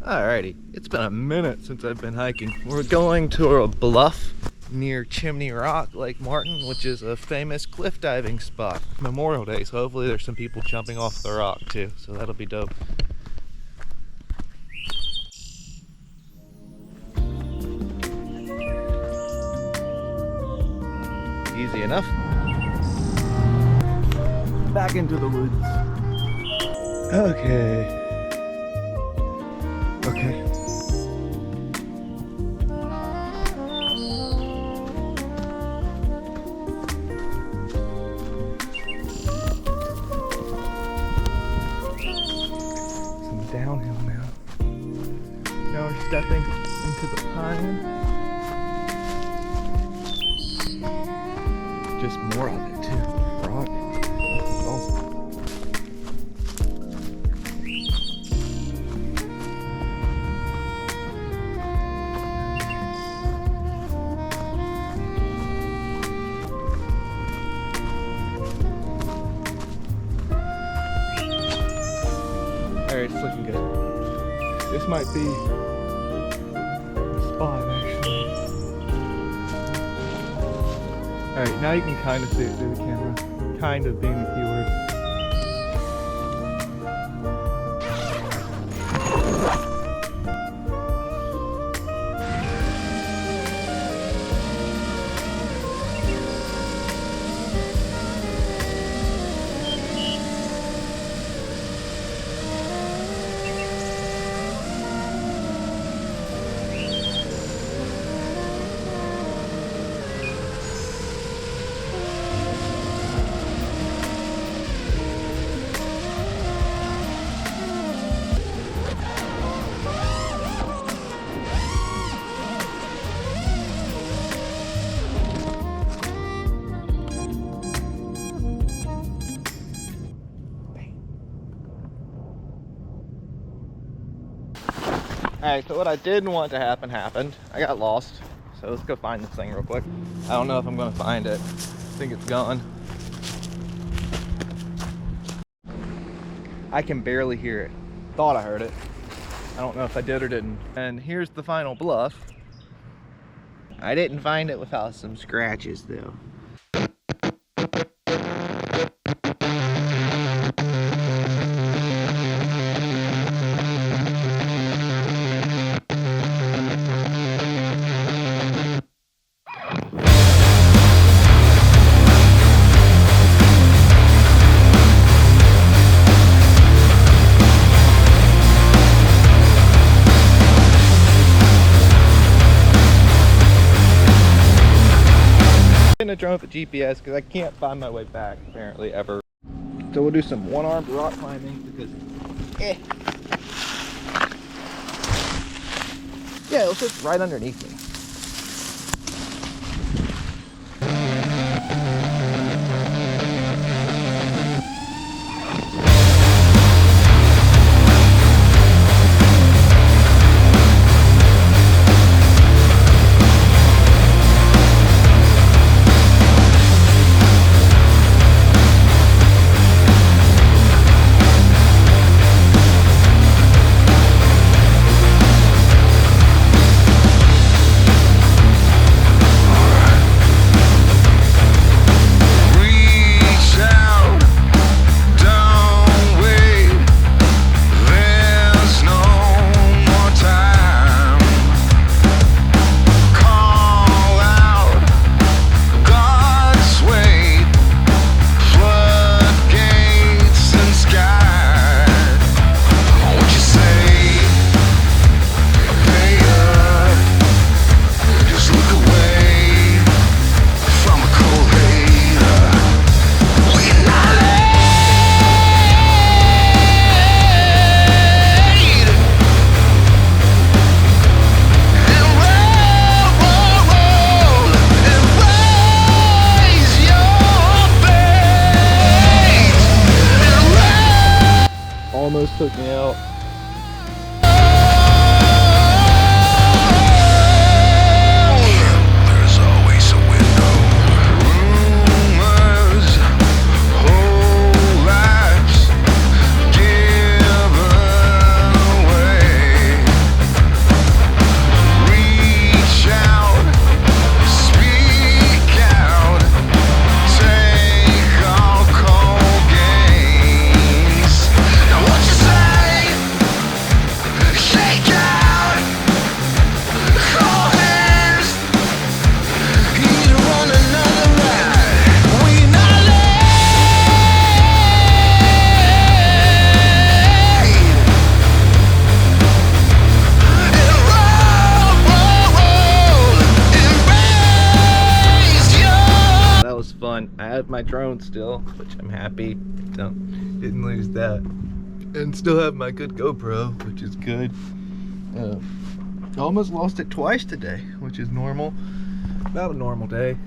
Alrighty, it's been a minute since I've been hiking. We're going to a bluff near Chimney Rock, Lake Martin, which is a famous cliff diving spot. Memorial Day, so hopefully there's some people jumping off the rock too, so that'll be dope. Easy enough. Back into the woods. Okay. Some downhill now. Now we're stepping into the pine. Just more of it too. Rock. Awesome. Alright, it's looking good. This might be the spot actually. Alright, now you can kind of see it through the camera. Kind of being the keyword. Alright, so what I didn't want to happen happened. I got lost. So let's go find this thing real quick. I don't know if I'm gonna find it. I think it's gone. I can barely hear it. Thought I heard it. I don't know if I did or didn't. And here's the final bluff. I didn't find it without some scratches though. I drove up a GPS because I can't find my way back apparently ever. So we'll do some one-armed rock climbing because yeah, it was just right underneath me. Almost took me out. There's always a window. Rumors, whole lives given away. have my drone still, which I'm happy. Didn't lose that. And still have my good GoPro, which is good. Almost lost it twice today, which is normal. About a normal day.